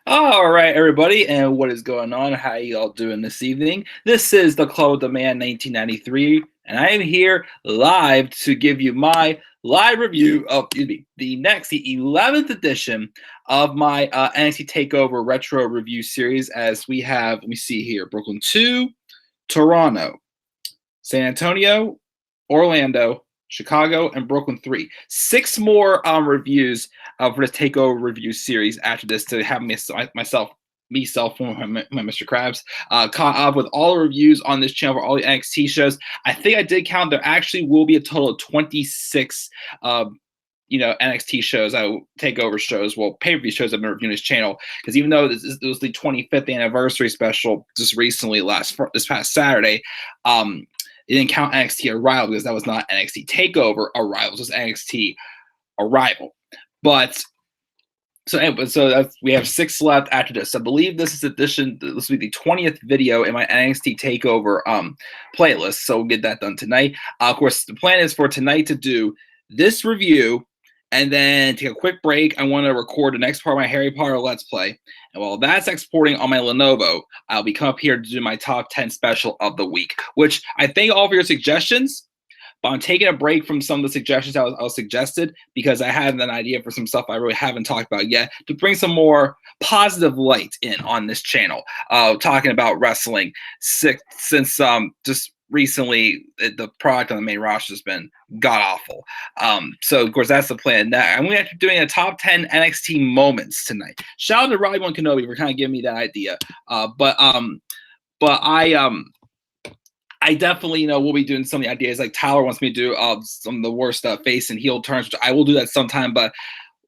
All right, everybody, and what is going on? How you all doing this evening? This is the Club of the Man 1993, and I am here live to give you my live review of the 11th edition of my NXT TakeOver Retro Review Series. As we have, let me see here, Brooklyn 2, Toronto, San Antonio, Orlando, Chicago, and Brooklyn 3. 6 more reviews for this Takeover review series after this to have myself, Mr. Krabs, caught up with all the reviews on this channel for all the NXT shows. I think I did count. There actually will be a total of 26 NXT shows, takeover shows, pay-per-view shows I've been reviewing this channel, because even though this was the 25th anniversary special just recently, this past Saturday, it didn't count NXT Arrival because that was not NXT TakeOver Arrival, it was NXT Arrival. But we have 6 left after this. I believe this will be the 20th video in my NXT TakeOver playlist, so we'll get that done tonight. Of course, the plan is for tonight to do this review and then take a quick break. I want to record the next part of my Harry Potter Let's Play. And while that's exporting on my Lenovo, I'll be coming up here to do my top 10 special of the week, which I thank all for your suggestions, but I'm taking a break from some of the suggestions I was suggested because I had an idea for some stuff I really haven't talked about yet to bring some more positive light in on this channel, talking about wrestling since just recently the product on the main roster has been god-awful. So, of course, that's the plan. Now, I'm going to be doing a top 10 NXT moments tonight. Shout out to Robbie and Kenobi for kind of giving me that idea. But I definitely, will be doing some of the ideas. Like Tyler wants me to do some of the worst face and heel turns, which I will do that sometime. But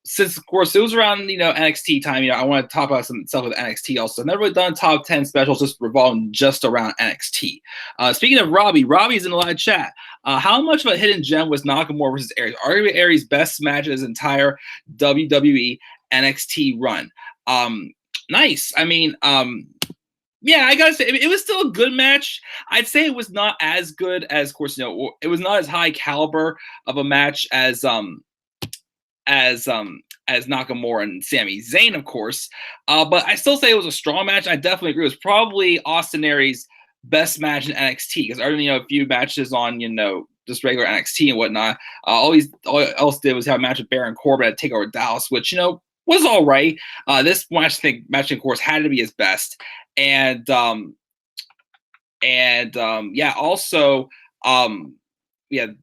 since, of course, it was around, NXT time, I want to talk about some stuff with NXT also. I've never really done top 10 specials just revolving just around NXT. Speaking of Robbie's in a live chat. How much of a hidden gem was Nakamura versus Aries? Arguably Aries' best match of his entire WWE NXT run. Nice. I mean, yeah, I gotta say, it was still a good match. I'd say it was not as good as, of course, it was not as high caliber of a match as Nakamura and Sami Zayn, of course. But I still say it was a strong match. I definitely agree. It was probably Austin Aries' best match in NXT, because other than a few matches on just regular NXT and whatnot, all else did was have a match with Baron Corbin at TakeOver Dallas, which was all right. This match, of course, had to be his best. And yeah, also, the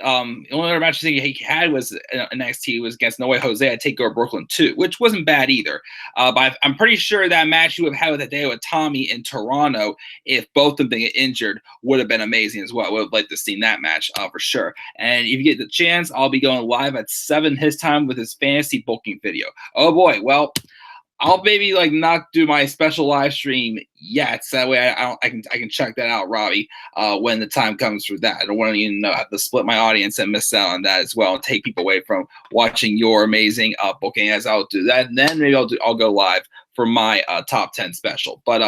only other match I think he had was in NXT was against No Way Jose at TakeOver Brooklyn 2, which wasn't bad either. But I'm pretty sure that match you would have had with Hideo Itami in Toronto, if both of them being injured, would have been amazing as well. I would have liked to see that match for sure. And if you get the chance, I'll be going live at 7 his time with his fantasy booking video. Oh boy, well, I'll maybe not do my special live stream yet, so that way I can check that out, Robbie, when the time comes for that. I don't want to have to split my audience and miss out on that as well, and take people away from watching your amazing booking. As I'll do that, and then maybe I'll go live for my top 10 special. But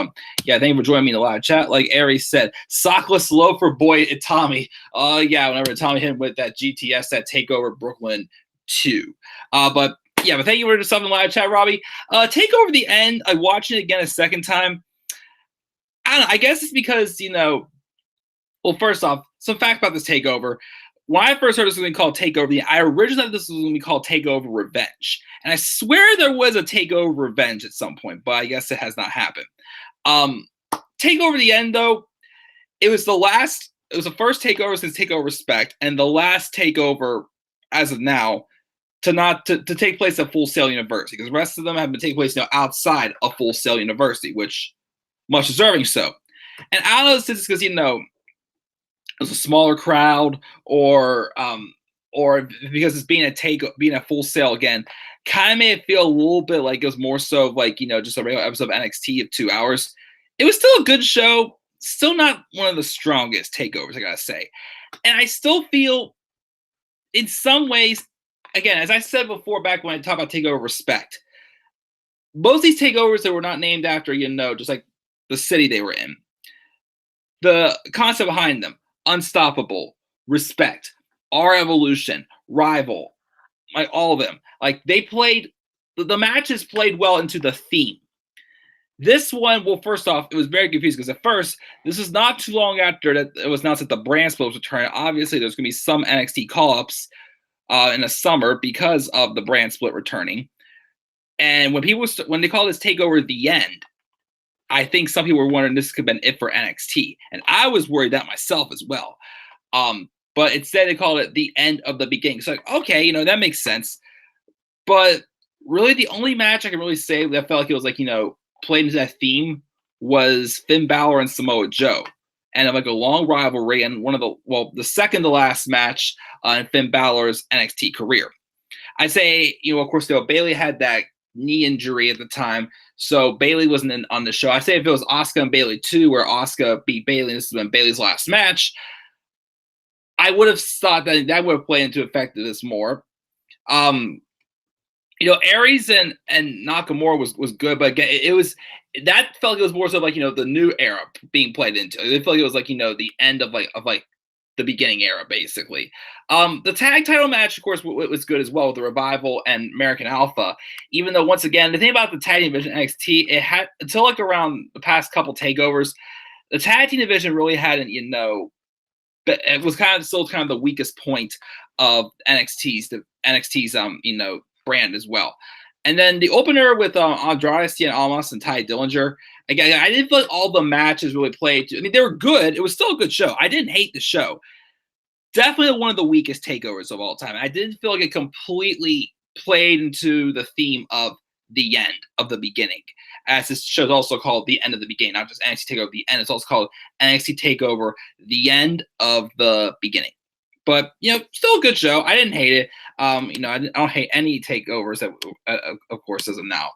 yeah, thank you for joining me in the live chat. Like Aries said, sockless loafer boy Itami. Yeah, whenever Itami hit him with that GTS that TakeOver Brooklyn 2. But thank you for something live chat, Robbie. Take over the end. I watched it again a second time. I don't know. I guess it's because, well, first off, some fact about this takeover. When I first heard this was going to be called TakeOver, I originally thought this was going to be called TakeOver Revenge. And I swear there was a TakeOver Revenge at some point, but I guess it has not happened. TakeOver the end, though, it was the first takeover since TakeOver Respect, and the last takeover as of now to take place at Full Sail University, because the rest of them have been taking place outside of Full Sail University, which much deserving so. And I don't know if it's because it was a smaller crowd, or because it's being a Full Sail again, kind of made it feel a little bit like it was more so just a regular episode of NXT of 2 hours. It was still a good show, still not one of the strongest takeovers, I gotta say. And I still feel, in some ways, again, as I said before, back when I talked about TakeOver Respect, most of these takeovers that were not named after, just like the city they were in, the concept behind them, Unstoppable, Respect, Our Evolution, Rival, all of them, they played the matches played well into the theme. This one, well, first off, it was very confusing because at first, this is not too long after that it was announced that the brand split was returning. Obviously, there's going to be some NXT call-ups in the summer because of the brand split returning. And when they call this takeover the end, I think some people were wondering this could have been it for NXT, and I was worried that myself as well. But instead they called it the end of the beginning. So like, okay, that makes sense. But really, the only match I can really say that felt like it was like played into that theme was Finn Balor and Samoa Joe, and like a long rivalry and the second to last match in Finn Balor's NXT career. I'd say of course Bayley had that knee injury at the time, so Bayley wasn't on the show. I say if it was Asuka and Bayley 2, where Asuka beat Bayley, and this has been Bayley's last match, I would have thought that would have played into effect of this more. Aries and Nakamura was good, but again, that felt like it was more so like the new era being played into. It felt like it was like the end of the beginning era, basically. The tag title match, of course, was good as well with the Revival and American Alpha. Even though, once again, the thing about the tag team division NXT, it had until like around the past couple takeovers, the tag team division really hadn't, but it was still kind of the weakest point of NXT's brand as well. And then the opener with Andrade Cien Almas and Ty Dillinger. Again, I didn't feel like all the matches really played. I mean, they were good. It was still a good show. I didn't hate the show. Definitely one of the weakest takeovers of all time. I didn't feel like it completely played into the theme of the end of the beginning. As this show is also called The End of the Beginning, not just NXT TakeOver The End. It's also called NXT TakeOver The End of the Beginning. But, still a good show. I didn't hate it. I don't hate any takeovers, of course, as of now.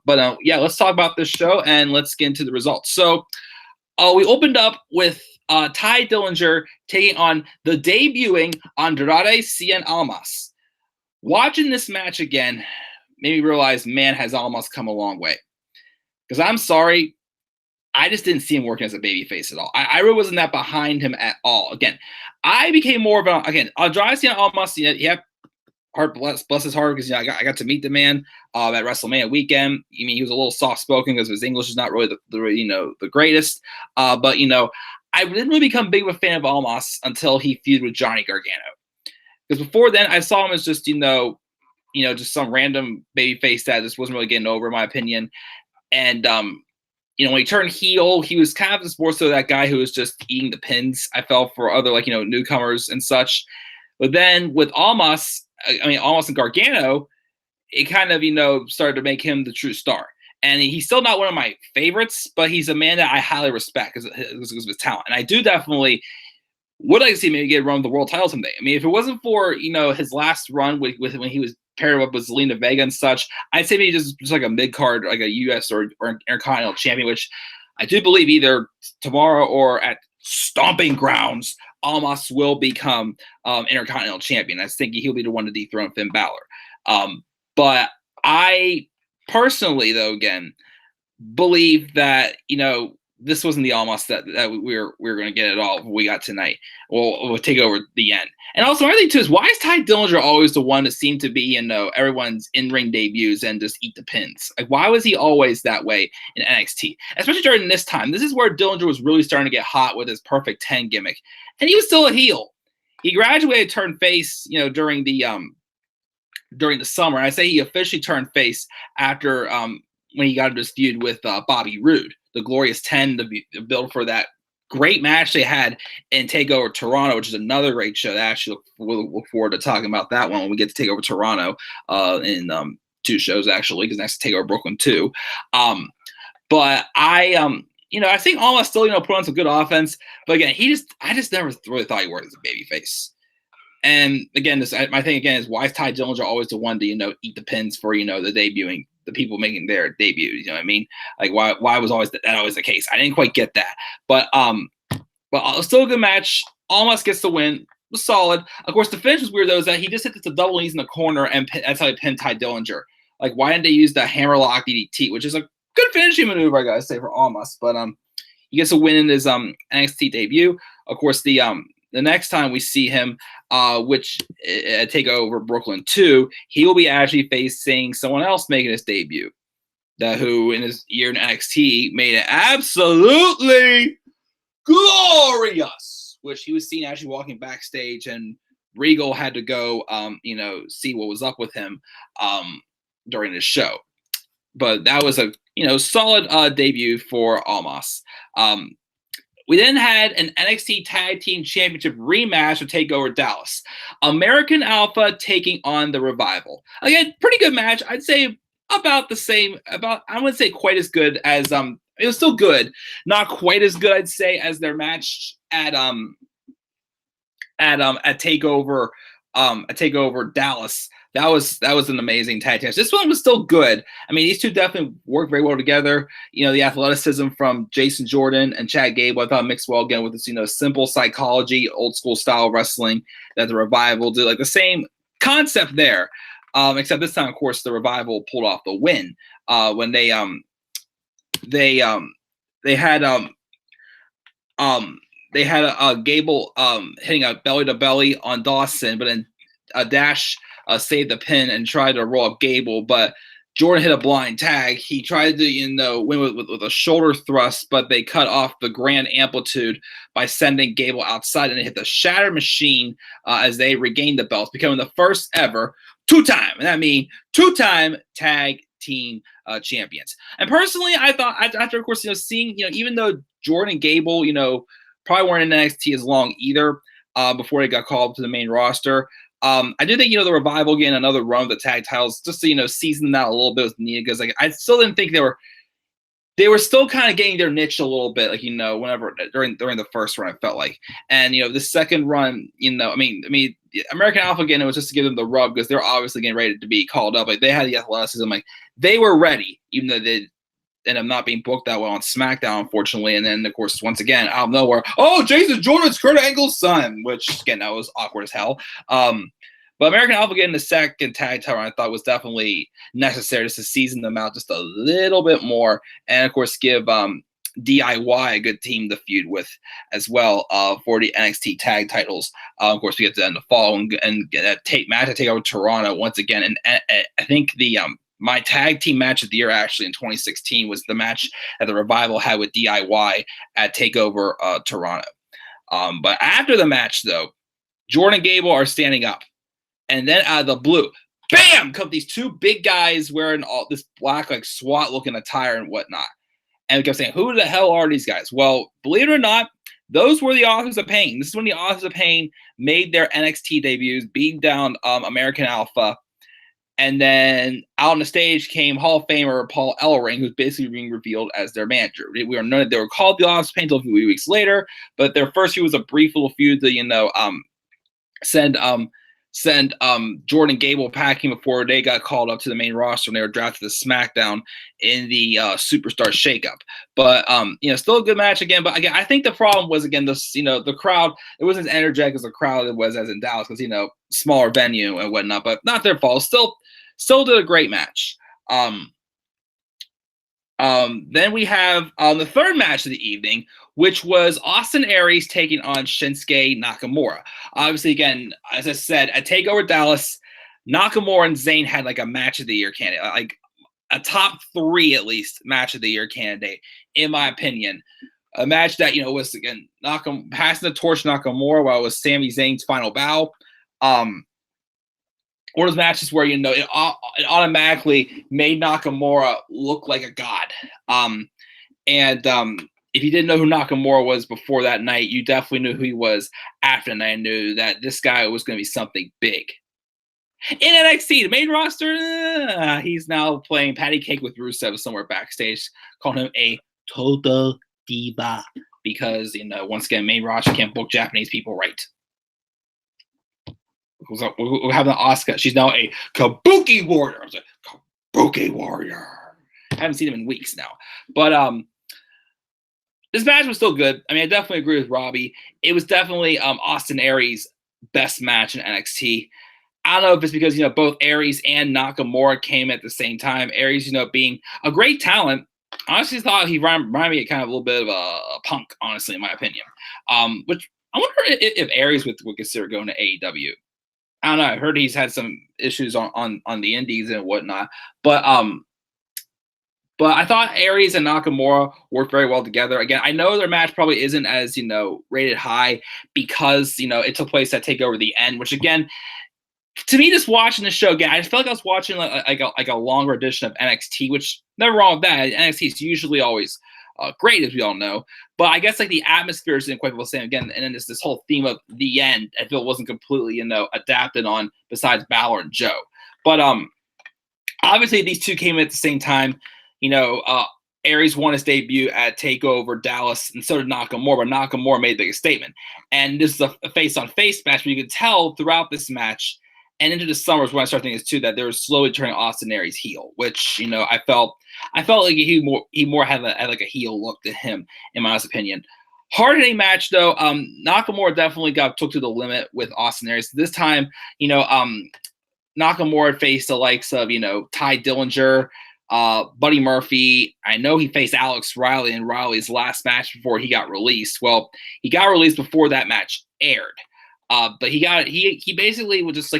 But let's talk about this show and let's get into the results. So we opened up with Ty Dillinger taking on the debuting Andrade Cien Almas. Watching this match again made me realize, man, has Almas come a long way. Because I'm sorry, I just didn't see him working as a babyface at all. I really wasn't that behind him at all. Again, I became more of Andrade Cien Almas. Heart bless his heart, because I got to meet the man at WrestleMania weekend. I mean, he was a little soft spoken because his English is not really the greatest. But I didn't really become big of a fan of Almas until he feuded with Johnny Gargano. Because before then, I saw him as just just some random babyface that just wasn't really getting over, in my opinion. And when he turned heel, he was kind of just more so that guy who was just eating the pins, I felt, for other newcomers and such. But then with Almas and Gargano, it kind of started to make him the true star. And he's still not one of my favorites, but he's a man that I highly respect because of his talent. And I do definitely would like to see maybe get run the world title someday. I mean, if it wasn't for his last run with when he was paired up with Zelina Vega and such, I'd say maybe just like a mid card, like a US or Intercontinental champion, which I do believe either tomorrow or at Stomping Grounds, Almas will become Intercontinental champion. I was thinking he'll be the one to dethrone Finn Balor. But I personally, though, again, believe that this wasn't the Almas that we were going to get at all. We got tonight. We'll take over the end. And also, another thing too is, why is Ty Dillinger always the one to seem to be everyone's in-ring debuts and just eat the pins? Like, why was he always that way in NXT? Especially during this time. This is where Dillinger was really starting to get hot with his Perfect 10 gimmick, and he was still a heel. He graduated, turned face, during the summer. I say he officially turned face after when he got into this feud with Bobby Roode, the Glorious 10, the build for that great match they had in TakeOver Toronto, which is another great show. That actually we'll look forward to talking about that one when we get to TakeOver Toronto in 2 shows, actually, because next TakeOver Brooklyn 2. But I think Almas still put on some good offense, but again, I just never really thought he worked as a babyface. And again, my thing again is, why is Ty Dillinger always the one to eat the pins for the debuting, the people making their debuts? You know what I mean? Like, why was that always the case? I didn't quite get that, but still a good match. Almost gets the win. It was solid. Of course, the finish was weird though. Is that he just hit the double knees in the corner, and that's how he pinned Ty Dillinger. Like, why didn't they use the hammerlock DDT, which is a good finishing maneuver, I gotta say, for Almas. But he gets a win in his NXT debut. Of course, the the next time we see him, which TakeOver Brooklyn 2, he will be actually facing someone else making his debut. Who in his year in NXT made it absolutely glorious, which he was seen actually walking backstage, and Regal had to go, see what was up with him during the show. But that was a solid debut for Almas. We then had an NXT Tag Team Championship rematch of TakeOver Dallas. American Alpha taking on the Revival. Again, pretty good match. I'd say about the same. I wouldn't say quite as good as it was still good, not quite as good, I'd say, as their match at TakeOver Dallas. That was an amazing tag team. This one was still good. I mean, these two definitely work very well together. The athleticism from Jason Jordan and Chad Gable, I thought mixed well again with this, simple psychology, old school style wrestling that the Revival did. Like the same concept there, except this time, of course, the Revival pulled off the win when they had a Gable hitting a belly to belly on Dawson, but then Dash saved the pin and tried to roll up Gable, but Jordan hit a blind tag. He tried to win with a shoulder thrust, but they cut off the grand amplitude by sending Gable outside, and they hit the Shatter Machine as they regained the belts, becoming the first ever two-time tag team champions. And personally, I thought after, of course, seeing, even though Jordan and Gable, probably weren't in NXT as long either before they got called up to the main roster. I do think, the Revival getting another run of the tag titles just to, season that a little bit was needed, because I still didn't think they were still kind of getting their niche a little bit, whenever during the first run, it felt like. And, the second run, I mean, American Alpha, again, it was just to give them the rub, because they're obviously getting ready to be called up. Like, they had the athleticism, they were ready, even though they ended up not being booked that well on SmackDown, unfortunately. And then, of course, once again, out of nowhere, Jason Jordan's Kurt Angle's son, which, again, that was awkward as hell. But American Alpha getting the second tag title, I thought was definitely necessary just to season them out just a little bit more. And, of course, give DIY a good team to feud with as well for the NXT tag titles. Of course, we get to end the fall and get a match to take over Toronto once again. And I think my tag team match of the year, actually, in 2016, was the match that the Revival had with DIY at TakeOver Toronto. But after the match, though, Jordan and Gable are standing up. And then out of the blue, bam, come these two big guys wearing all this black, SWAT-looking attire and whatnot. And we kept saying, who the hell are these guys? Well, believe it or not, those were the Authors of Pain. This is when the Authors of Pain made their NXT debuts, beating down American Alpha. And then out on the stage came Hall of Famer Paul Ellering, who's basically being revealed as their manager. They were called the Authors of Pain until a few weeks later, but their first feud was a brief little feud to send Jordan Gable packing before they got called up to the main roster, and they were drafted to SmackDown in the Superstar Shakeup. But still a good match again. But again, I think the problem was, again, the crowd. It wasn't as energetic as the crowd it was as in Dallas, because smaller venue and whatnot. But not their fault. Still did a great match. Then we have the third match of the evening, which was Austin Aries taking on Shinsuke Nakamura. Obviously, again, as I said, at TakeOver Dallas, Nakamura and Zayn had a match of the year candidate, a top 3 at least match of the year candidate, in my opinion. A match that was, again, passing the torch to Nakamura while it was Sami Zayn's final bow. One of those matches where it automatically made Nakamura look like a god. If you didn't know who Nakamura was before that night, you definitely knew who he was after the night, and knew that this guy was going to be something big. In NXT, the main roster, he's now playing patty cake with Rusev somewhere backstage, calling him a total diva, because, once again, main roster can't book Japanese people right. We're having Asuka. She's now a Kabuki warrior. I was like, Kabuki warrior. I haven't seen him in weeks now. But this match was still good. I mean, I definitely agree with Robbie. It was definitely Austin Aries' best match in NXT. I don't know if it's because, both Aries and Nakamura came at the same time. Aries, being a great talent. I honestly thought he reminded me of kind of a little bit of a punk, honestly, in my opinion. Which I wonder if Aries would consider going to AEW. I don't know. I heard he's had some issues on the indies and whatnot, but I thought Aries and Nakamura worked very well together. Again, I know their match probably isn't as rated high because it took place at Takeover the End, which again, to me, just watching the show again, I felt like I was watching like a longer edition of NXT, which never wrong with that. NXT is usually always great, as we all know. But I guess like the atmosphere isn't quite the same again, and then this whole theme of the end, I feel wasn't completely adapted on besides Balor and Joe. But obviously these two came at the same time. Aries won his debut at TakeOver Dallas, and so did Nakamura. But Nakamura made the biggest statement, and this is a face-on-face match. But you could tell throughout this match and into the summer is when I started thinking too that they were slowly turning Austin Aries heel, which I felt like he more had like a heel look to him, in my honest opinion. Hard-hitting match though. Nakamura definitely took to the limit with Austin Aries. This time, Nakamura faced the likes of Ty Dillinger, Buddy Murphy. I know he faced Alex Riley in Riley's last match before he got released. Well, he got released before that match aired. But he basically was just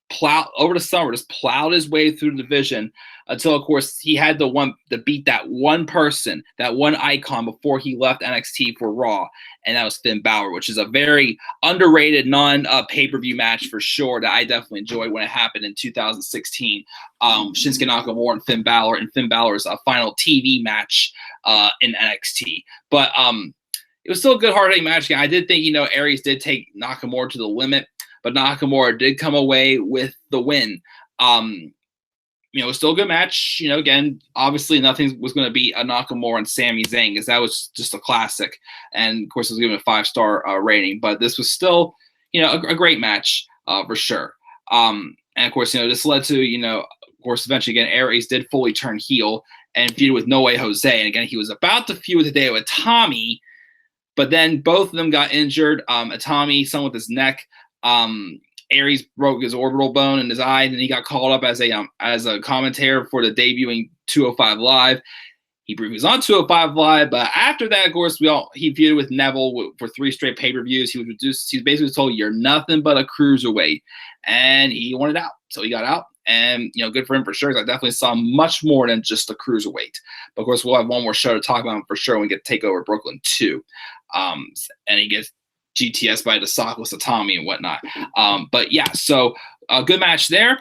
plow over the summer, just plowed his way through the division until, of course, he had to beat that one person, that one icon before he left NXT for Raw, and that was Finn Balor, which is a very underrated non-pay-per-view match for sure that I definitely enjoyed when it happened in 2016. Shinsuke Nakamura and Finn Balor's final TV match in NXT. But it was still a good hard-hitting match. I did think, Aries did take Nakamura to the limit, but Nakamura did come away with the win. It was still a good match. Again, obviously nothing was going to beat a Nakamura and Sami Zayn because that was just a classic. And, of course, it was given a 5-star rating. But this was still, a great match for sure. And, of course, this led to, of course, eventually, again, Aries did fully turn heel and feud with No Way Jose. And, again, he was about to feud today with Tommy, but then both of them got injured. Tommy, some with his neck. Aries broke his orbital bone in his eye, and then he got called up as a commentator for the debuting 205 Live. He briefly was on 205 Live, but after that, of course, he feuded with Neville for 3 straight pay-per-views. He was basically told, "You're nothing but a cruiserweight," and he wanted out, so he got out. And good for him for sure. Because I definitely saw much more than just a cruiserweight. But of course, we'll have one more show to talk about him for sure when we get to Takeover Brooklyn 2, and he gets GTS by the Sockless of Tommy and whatnot. But yeah, so a good match there.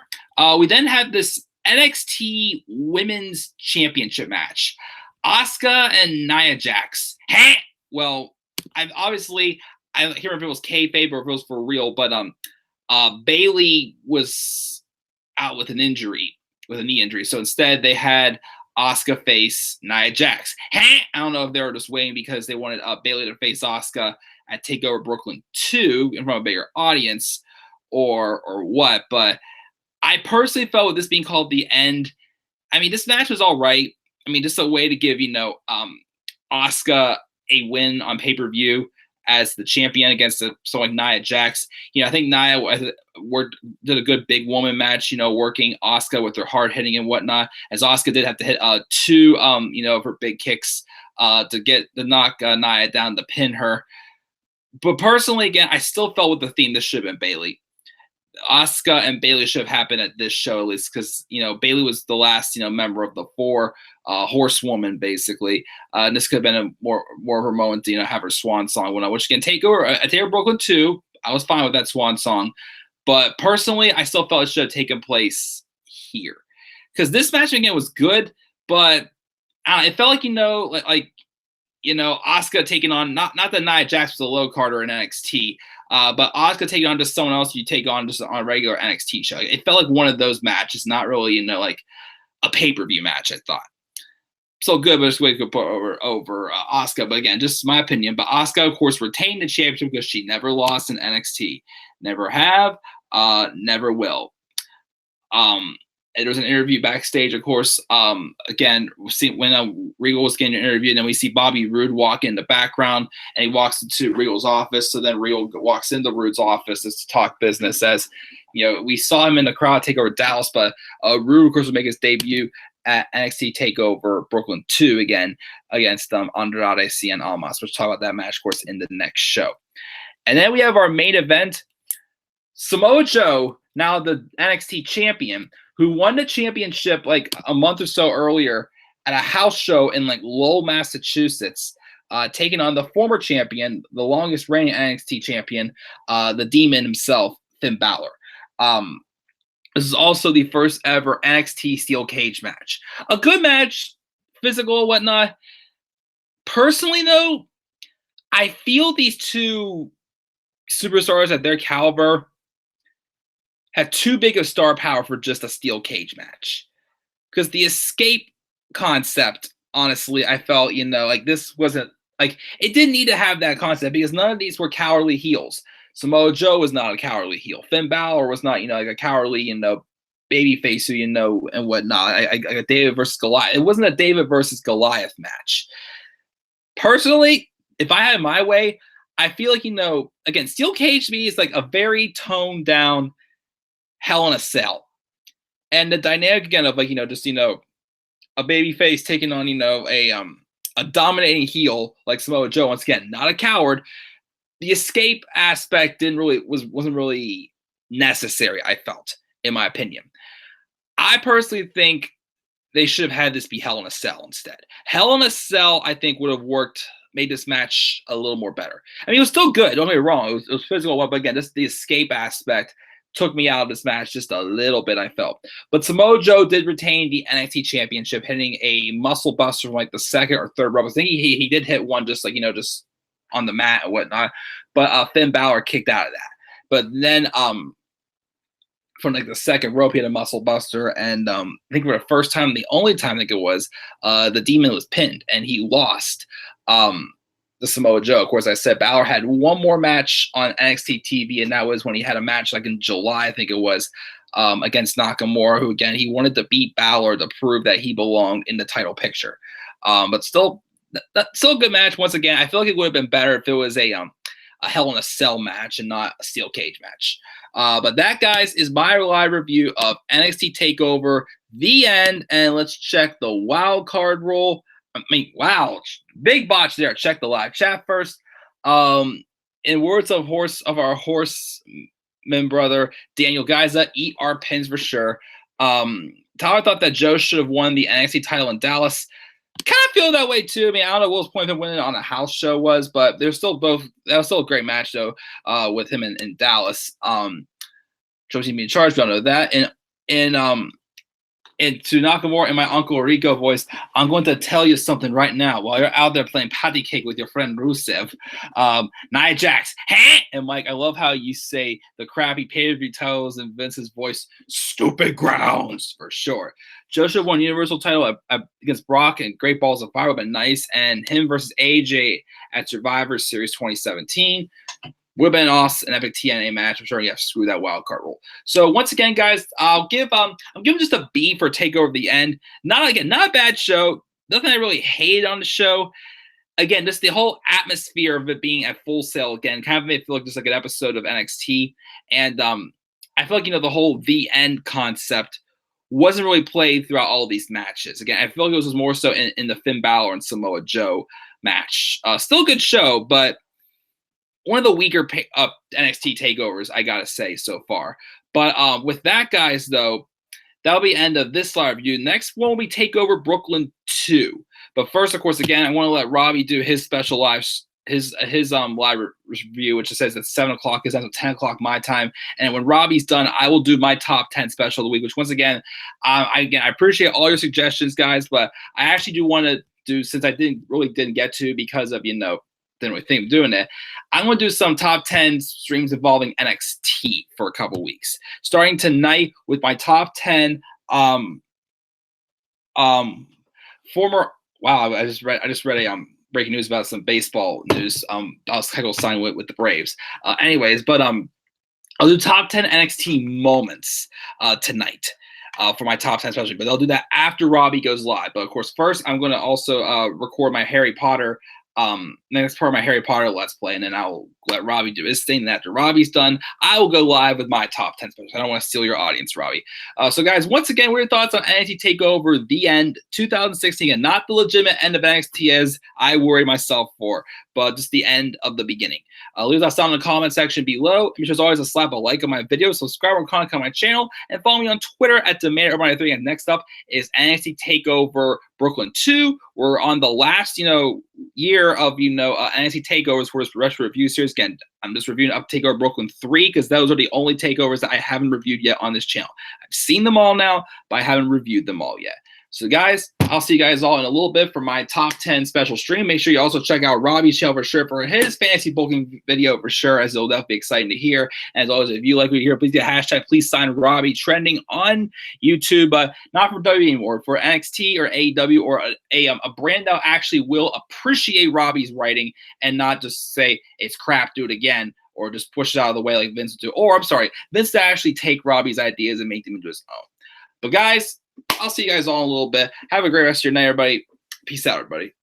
We then had this NXT Women's Championship match. Asuka and Nia Jax. Well, I can't remember if it was kayfabe or if it was for real, but Bayley was out with a knee injury. So instead they had Asuka face Nia Jax. I don't know if they were just waiting because they wanted Bayley to face Asuka at TakeOver Brooklyn 2 in front of a bigger audience or what. But I personally felt with this being called the end, this match was all right. Just a way to give, Asuka a win on pay-per-view as the champion against someone like Nia Jax. I think Nia did a good big woman match, working Asuka with her hard hitting and whatnot, as Asuka did have to hit 2, of her big kicks to knock Nia down to pin her. But personally, again, I still felt with the theme this should have been Bayley. Asuka and Bayley should have happened at this show, at least because Bayley was the last member of the 4 horsewoman basically. And this could have been a more of her moment to have her swan song, which again TakeOver Brooklyn 2. I was fine with that swan song, but personally, I still felt it should have taken place here because this match again was good, but it felt like Asuka taking on not that Nia Jax was a low carder in NXT. But Asuka taking on just someone else you take on just on a regular NXT show. It felt like one of those matches, not really, like a pay-per-view match, I thought. So good, but it's way to put over Asuka. But again, just my opinion. But Asuka, of course, retained the championship because she never lost in NXT. Never have, never will. There was an interview backstage, of course. Again, when Regal was getting an interview, and then we see Bobby Roode walk in the background, and he walks into Regal's office. So then Regal walks into Roode's office as to talk business. As we saw him in the crowd take over Dallas, but Roode, of course, would make his debut at NXT TakeOver Brooklyn 2 again against Andrade Cien Almas. We'll talk about that match, of course, in the next show. And then we have our main event, Samoa Joe, now the NXT champion, who won the championship like a month or so earlier at a house show in like Lowell, Massachusetts, taking on the former champion, the longest reigning NXT champion, the Demon himself, Finn Balor. This is also the first ever NXT steel cage match. A good match, physical, whatnot. Personally, though, I feel these two superstars at their caliber had too big of star power for just a steel cage match. Because the escape concept, honestly, I felt, like this wasn't, like, it didn't need to have that concept because none of these were cowardly heels. Samoa Joe was not a cowardly heel. Finn Balor was not, like a cowardly, baby face who, and whatnot. I David versus Goliath. It wasn't a David versus Goliath match. Personally, if I had my way, I feel like, again, steel cage to me is like a very toned down Hell in a Cell. And the dynamic again of like, just, a baby face taking on, a dominating heel like Samoa Joe, once again, not a coward. The escape aspect wasn't really necessary, I felt, in my opinion. I personally think they should have had this be Hell in a Cell instead. Hell in a Cell, I think, would have worked, made this match a little more better. I mean, it was still good, don't get me wrong. It was physical, but again, the escape aspect took me out of this match just a little bit, I felt. But Samoa Joe did retain the NXT Championship, hitting a muscle buster from like the second or third rope. I think he did hit one just like, just on the mat and whatnot. But Finn Balor kicked out of that. But then from like the second rope, he had a muscle buster. And I think for the first time, the only time I think it was, the Demon was pinned and he lost. The Samoa Joe. Of course, I said Balor had one more match on NXT TV, and that was when he had a match like in July, I think it was, against Nakamura, who, again, he wanted to beat Balor to prove that he belonged in the title picture. But still a good match. Once again, I feel like it would have been better if it was a Hell in a Cell match and not a steel cage match. But that, guys, is my live review of NXT TakeOver, the end, and let's check the wild card roll. I mean, wow, big botch there. Check the live chat first. In words of our horseman brother, Daniel Gaiza, eat our pins for sure. Tyler thought that Joe should have won the NXT title in Dallas. Kind of feel that way too. I mean, I don't know what his point of winning on a house show was, but that was still a great match though, with him in Dallas. Joe's being in charge, don't know that. And to Nakamura in my Uncle Rico voice, I'm going to tell you something right now. While you're out there playing patty cake with your friend Rusev, Nia Jax, and Mike, I love how you say the crappy pay-per-view titles in Vince's voice, stupid grounds, for sure. Joe should have won Universal title against Brock and Great Balls of Fire would have been nice, and him versus AJ at Survivor Series 2017. Would have been awesome, an epic TNA match. I'm sure you have to screw that wild card roll. So once again, guys, I'm giving just a B for TakeOver the end. Not a bad show. Nothing I really hated on the show. Again, just the whole atmosphere of it being at Full Sail again kind of made it feel like just like an episode of NXT. And I feel like the whole the end concept wasn't really played throughout all of these matches. Again, I feel like it was more so in the Finn Balor and Samoa Joe match. Still a good show, but one of the weaker NXT takeovers, I gotta say, so far. But with that, guys, though, that'll be the end of this live review. Next one will be TakeOver Brooklyn 2. But first, of course, again, I want to let Robbie do his special live live review, which it says at 7 o'clock is at 10 o'clock my time. And when Robbie's done, I will do my top 10 special of the week. Which once again, I appreciate all your suggestions, guys. But I actually do want to do, since I didn't get to because of didn't really think of doing it. I'm going to do some top 10 streams involving NXT for a couple weeks, starting tonight with my top 10 former. Wow, I just read a breaking news about some baseball news. I was kind of signing with the Braves. Anyways, but I'll do top 10 NXT moments tonight. For my top 10 especially, but I'll do that after Robbie goes live. But of course, first I'm going to also record my Harry Potter. Next part of my Harry Potter Let's Play, and then I'll let Robbie do his thing. And after Robbie's done, I will go live with my top 10 specials. I don't want to steal your audience, Robbie. So guys, once again, what are your thoughts on NXT TakeOver, the end, 2016, and not the legitimate end of NXT as I worry myself for. but just the end of the beginning. Leave that down in the comment section below. Make sure as always to slap a like on my video, subscribe or comment on my channel, and follow me on Twitter at DemanderUrban93. And next up is NXT TakeOver Brooklyn 2. We're on the last, year of, NXT TakeOvers for this retro review series. Again, I'm just reviewing up TakeOver Brooklyn 3 because those are the only takeovers that I haven't reviewed yet on this channel. I've seen them all now, but I haven't reviewed them all yet. So guys, I'll see you guys all in a little bit for my top 10 special stream. Make sure you also check out Robbie's channel for sure for his fantasy booking video for sure, as it'll definitely be exciting to hear. And as always, if you like what you hear, please get hashtag please sign Robbie trending on YouTube, but not for WWE anymore, for NXT or AEW or a brand that actually will appreciate Robbie's writing and not just say it's crap, do it again, or just push it out of the way like Vince would do. Or I'm sorry, Vince to actually take Robbie's ideas and make them into his own. But guys, I'll see you guys all in a little bit. Have a great rest of your night, everybody. Peace out, everybody.